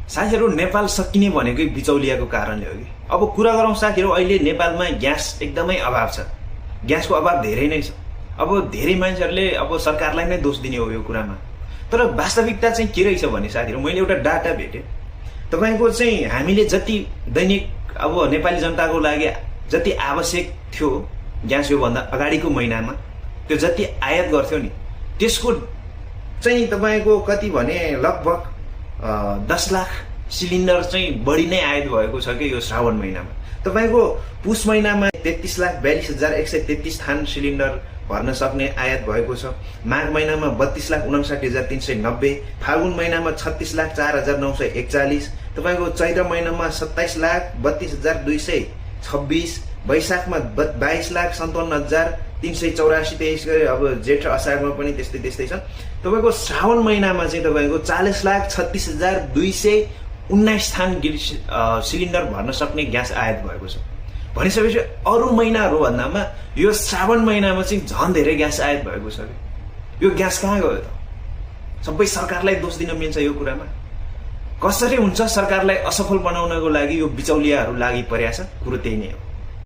साथीहरू नेपाल सकिने भनेकै बिचौलियाको कारणले हो कि। अब कुरा गरौँ साथीहरू, अहिले नेपालमा ग्यास एकदमै अभाव छ, ग्यासको अभाव धेरै नै छ। अब धेरै मान्छेहरूले अब सरकारलाई नै दोष दिने हो यो कुरामा, तर वास्तविकता चाहिँ के रहेछ भने साथीहरू, मैले एउटा डाटा भेटेँ। तपाईँको चाहिँ हामीले जति दैनिक अब नेपाली जनताको लागि जति आवश्यक थियो ग्यास योभन्दा अगाडिको महिनामा त्यो जति आयात गर्थ्यो नि, त्यसको चाहिँ तपाईँको कति भने लगभग 10 लाख सिलिन्डर चाहिँ बढी नै आयात भएको छ कि यो श्रावण महिनामा। तपाईँको पुष महिनामा 33,42,133 थान सिलिन्डर भर्न सक्ने आयात भएको छ। माघ महिनामा 32,59,390, फाल्गुन महिनामा 36,04,941, तपाईँको चैत्र महिनामा 27,32,226, वैशाखमा 22,57,384, त्यसै गरी अब जेठ असारमा पनि त्यस्तै छ। तपाईँको श्रावण महिनामा चाहिँ तपाईँको 40,36,219 थान सिलिन्डर भर्न सक्ने ग्यास आयात भएको छ। भनिसकेपछि अरू महिनाहरू भन्दामा यो श्रावण महिनामा चाहिँ झन् धेरै ग्यास आयात भएको छ कि। यो ग्यास कहाँ गयो त? सबै सरकारलाई दोष दिन मिल्छ यो कुरामा। कसरी हुन्छ सरकारलाई असफल बनाउनको लागि यो बिचौलियाहरू लागि परेको छ, कुरो त्यही नै हो।